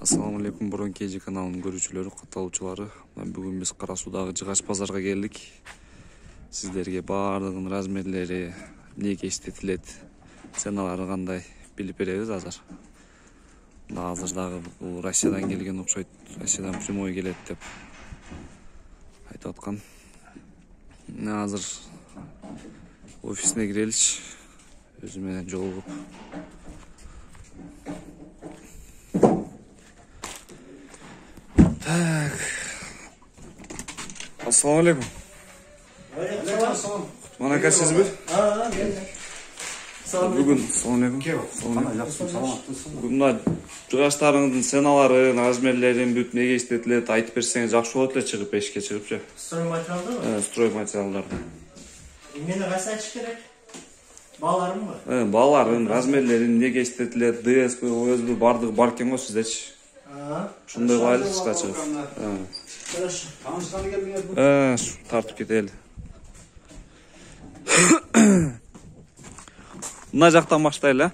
Assalamu alaikum Бурон KG каналынын көрүүчүлөрү, катталуучулары. Бүгүн биз Кара Суудагы Жыгач базарга келдик. Сиздерге баардыгынын размерлери, эмнеге иштетилет, ценалары кандай билип беребиз азыр. Азыр дагы бул Россиядан келген окшойт, Россиядан прямой келет деп айтып аткан. Азыр офисине кирелич, өзү менен жолугуп. Так. Assalamu alaikum. Mana kaçsızbı? Bugün Bugün жыгачтарыңыздын сеналарын, размерлерин, бүт неге иштетилет айтып берсеңиз жакшы болот эле, чыгып эшикке чыгыпчы. Строй материалдары? Строй материалдарды. Эмнени кайсы айтыш керек? Бааларымбы? Бааларын, размерлерин, неге иштетилет, ДСП, ОСБ бардыгы бар экен го сиздечи. Шундай кылайлы кышка чыгып. Хорошо. Тартып кетели. Мына жактан баштайлы,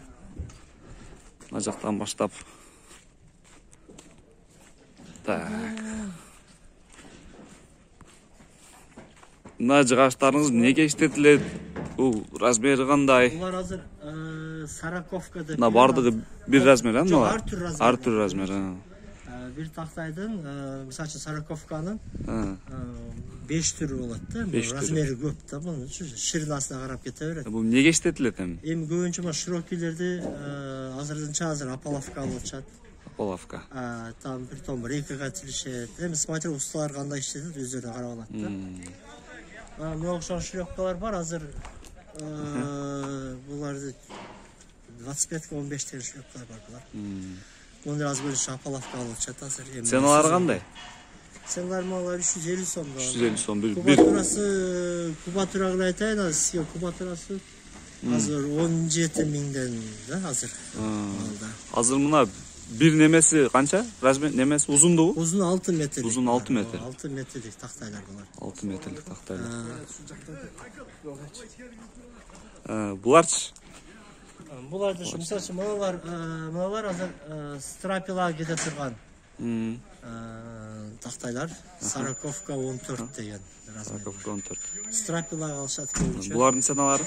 Мына жактан баштап. Так. Мына жыгачтарыңыз неге иштетилет? Бул размери кандай? Булар азыр сороковка деп. Мына бардыгы бир размер, мына? Ар түр размер. Бир тактайдын, мисалы үчүн сороковканын 5 түрү болот да. Размери көп да, муну ширинасына карап кете берет. Бул неге иштетилет эми? Эми көбүнчө мына широкийлерди азыр апаловка алып атышат. Апаловка. Там притом рейкага тилишет. Эми смотрю, усталар кандай иштетет, өздөрүнө карап алат да. Мына окшош широккалар бар, азыр буларды 25-15 деген широккалар бар булар. Onlar az böyle şapalafka alacak hazır. Senaları kандай? Senalar mallar 350 somda. 350 som. Kubaturası aytayın az. Kubaturası hazır 17 mingden de hazır. Hazır mına bir nemesi kança? Razmer nemesi uzundu bu? Uzun 6 metre. Uzun 6 metre. 6 metrelik tahtaylar bunlar. 6 metrelik tahtaylar. Bularç? Bularda şu misal için manalar hazır strapila gide turgan tahtaylar. Sarakovka 14 degen. Sarakovka 14. Strapila alışat koyunca. Buların senaları?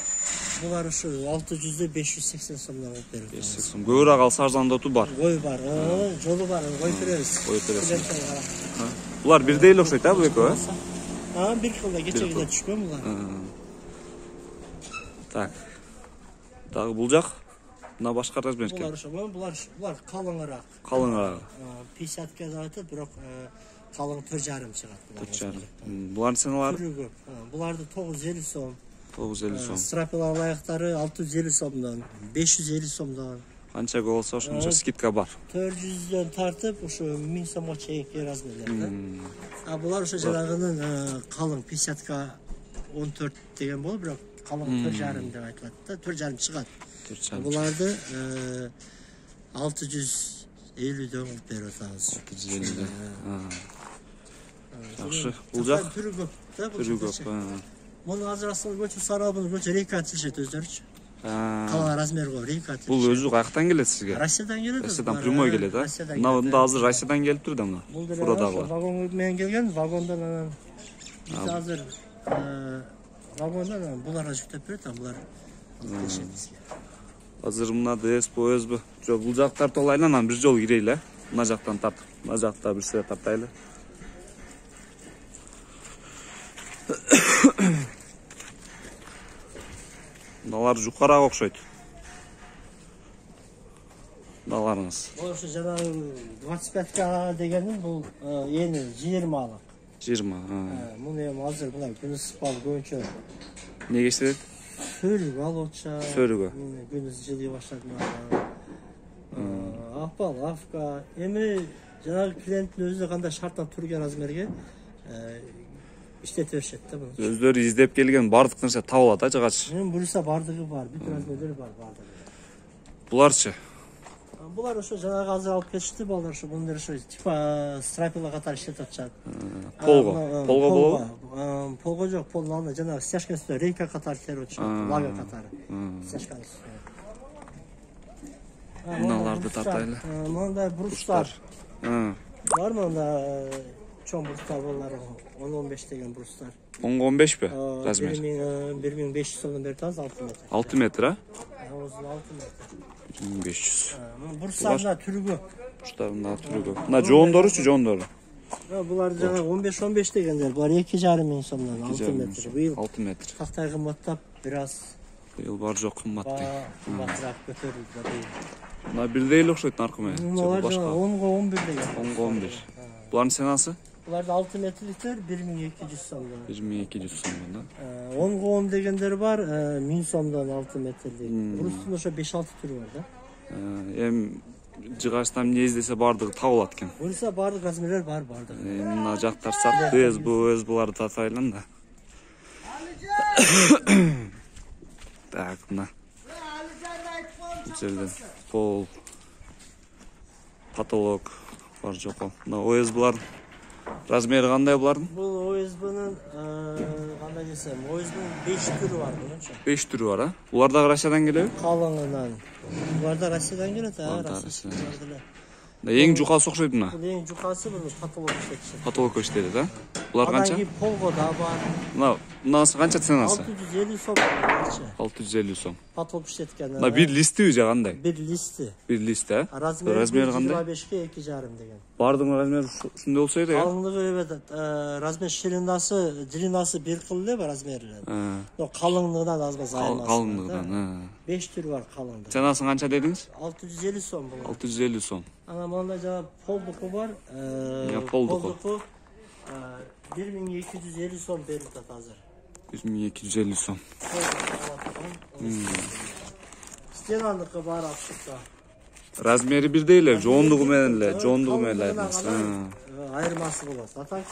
Bular şu 600'de 580 somdan alıp veriyor. 580 som. Göğür ağal sarzandatu var. Goy var. Jolu var. Goy veririz. Goy veririz. Bular bir değil okşayt ha bu eko ha? Bir kılda geçe gider çıkıyor mu bunlar? Tak. Dağı bulacak. Buna başka razmer eкен. Bular kalınırak. Kalınırak. 50 kez aytı, biroq kalın 4,5 çıgat bular. 4,5. Buların senaları? Bularda 950 som. 950 som. Strapila ayakları 650 somdan, 550 somdan. Qancha olsa shuncha skidka bor. 400'den tartıp şu 1000 somga cheyinki razmerlerde. Bular o'sha janagının kalın 50 14 degen bolup, biroq kalın 4,5 deb aytıladi da, 4,5 çıgat. Bularda 650'den alıp veriyorsanız. 650'den. Yaxşı. Bulacak. Türü köp da bu. Türü köp. Bunu hazır aslında göçü sarabını göçü reyka tilişet özlerçi. Kalan razmer go reyka tilişet. Bul özü qayaktan gelet sizge? Russiyadan geledi. Russiyadan primoy gelet ha? Mına hazır Russiyadan gelip turdu mı? Burada var. Vagon men gelgen, vagondan biz hazır vagondan bulara жүктеп берет, bular tilişet bizge. Hazır mına DSP, OSB. Bul жактар толайланан bir жол кирейли. Мына жактан тартып, мына жакта bir sıra тартайлы. Мыналар жукараак окшойт. Мыналарыңыз. Бул ошо жанагы 25 дегенин бул эни 20 алык. 20. Муну эми азыр мына күнүс спал көбүнчө. Неге иштетет? Сөрүгө алып атышат. Сөрүгө. Күнүс жылый баштады. Апалавка. Эми жанагы клиенттин өзү кандай шарттан турган размерге иштете беришет да буну. Өздөрү издеп келген бардык нерсе табылат а жыгач. Буюрса бардыгы бар, бүт размерлери бар бардыгы. Буларчы? Булар ошо жанагы азыр алып кетишти, балдар ошо мындай ошо типа страпила катары иштетип атышат. Полго болобу? Полго жок, полдун алдында жанагы стяжканын үстүнө рейка катары терип атышат, лага катары. Стяжканын үстүнө. Мыналарды тартайлы. Мындай буруштар Var mı onda çoğun burslar bunlar 10-15 degen burslar? 10-15 be razmer? 1500 so'mdan beri tanız 6 metre. 6 metre ha? Uzun 6 metre. 1500. Burslarında türgü. Kuşların türü көп. Mına жондоручу жондору. Bular жаңа 15-15 дегендер. Bular 2,5 миң сомдон 6 метр. Быйыл 6 метр. тақтай кымбаттап, biraz Быйыл бар жок кымбат дейт. кымбатыраак көтөрүлдү да быйыл. Мына бирдей эле окшойт наркы Булар башка. 10-го 11 деген. 10-го 11. Булардын ценасы? Буларда 6 метрликтер 1200 сомдон. 1200 сомдон да. 10-го 10 дегендер бар, 1000 сомдон 6 метрлик. Бурустун ошо 5-6 түрү бар да. Эми жыгачтан эмне издесе бардыгы табылат экен. Буюрса бардык размерлер бар бардык. Мына жактарсак СБуларды татайлын да. Так, мына. Бул жерде пол, потолок бар жокко. Мына ОСБлар размери кандай булардын? Бул ОСБнын кандай десем, ОСБнын 5 түрү бар болчу. 5 түрү бар, а? Булар да Россиядан келеби? Калыңынан. Булар да Россиядан келет, Россиядан. Эң жукасы окшойт мына. Бул эң жукасы бул потолок иштетишет. Потолок иштейт, да? Булар канча? Анан полго да бар. Мынасы канча ценасы? 650 сом болчу. 650 сом. Потолок иштеткен. Мына бир листиби же кандай? Бир листи. Бир лист, а? Размери кандай? 25ке 2,5 деген. Бардыгынын размери ушундай болсо эле, а? Калыңдыгы размер ширинасы бир кыл эле размери. Но калыңдыгынан аз маз айырмасы. Калыңдыгынан, 5 түрү бар калыңдыгы. Ценасын канча дедиңиз? 650 сом болот. 650 сом. Анан мында жана полдуку бар. Полдуку. 1250 сом берип атат азыр. 1250 сом. Стенандыкы бар апшыкта. Размери бирдей эле, жоондугу менен эле, айырмасы болот. Атак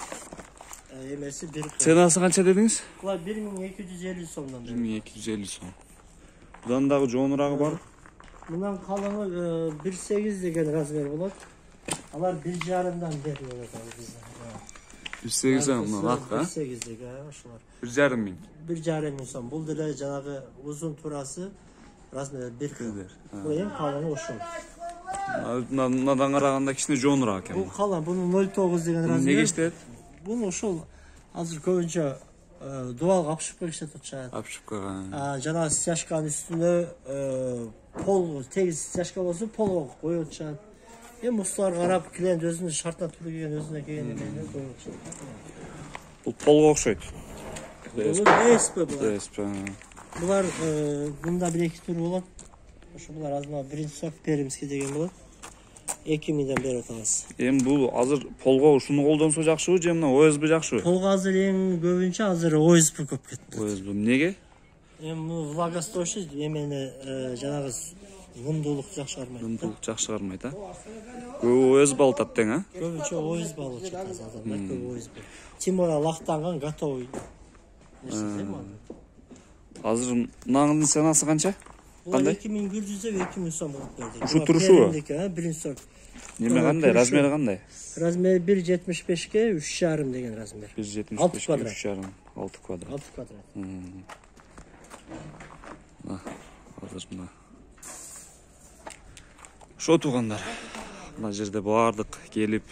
эмеси бир. Ценасы канча дедиңиз? Булар 1250 сомдон. 1250 сом. Будан дагы жоонурагы бар. Мындан калыңы 1,8 деген размер болот. Алар 1,5дан берилет бизде. 1,8 мына ак, а? 1,8 деген ошолор. 1,5 миң. 1,5 миң сом. Бул деле жанагы узун турасы размери 1 кыл. Бул эң калыңы ошол. Мынадан караганда кичине жоонураак экен. Бул калың, бунун 0,9 деген размер. Неге иштейт? Бул ошол азыр көбүнчө дуалга апшыпка иштетип атышат. Апшыпкага. Жанагы стяжканын үстүнө пол тегиз стяжка болсо полго коюп атышат. Эми усталар карап, клиент өзүнүн шартына туура келген, өзүнө келген эмени коюп атышат. Бул полго окшойт. Бул ДСП булар. ДСП. Булар мында бир эки түрү болот. Ошо булар азыр биринчи сорт пермский деген болот. 2 миңден берип атабыз. Эми бул азыр полго ушуну колдонсо жакшыбы же мына ОСБ жакшыбы? Полго азыр эң көбүнчө азыр ОСБ көп кетти. ОСБ эмнеге? Эми влагостойчивость эмени жанагы нымдуулук жакшы чыгармайт. Нымдуулук жакшы чыгармайт, а? Көбү ОСБ алып атат тең, а? Көбүнчө ОСБ алып жатат адамдар, көп ОСБ. Тим более лактанган готовый. Азыр мынанын ценасы канча? Кандай? 2100 же 2000 сом болуп берди. Ушу турушубу? Биринчи сорт. Неме кандай? Размери кандай? Размери 1,75ке 3,5 деген размер. 1,75ке 3,5, 6 квадрат. 6 квадрат. Азыр мына. Ошо туугандар. Мына жерде бардык келип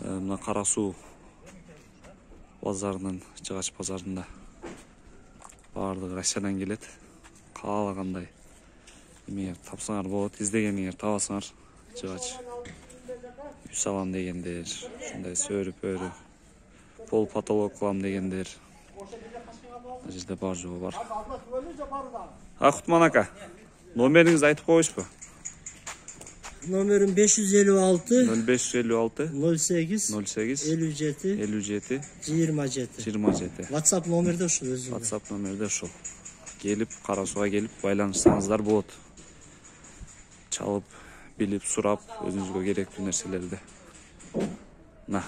мына Кара Суу базарынын, жыгач базарында бардыгы Россиядан келет. Каалагандай эме тапсаңар болот, издегениңер табасыңар. Жыгач үй салам дегендер, ушундай сөрүп-өрү пол потолок кылам дегендер. Мына жерде бар жоо бар. Кутман ака, номериңизди айтып коюшпу? Номерим 556 0556 08 08 57 57 27. WhatsApp номерде ошол өзү. WhatsApp номерде ошол. Келип, Кара Сууга келип байланышсаңыздар болот. Чалып, билип, сурап, өзүңүзгө керектүү нерселерди. На.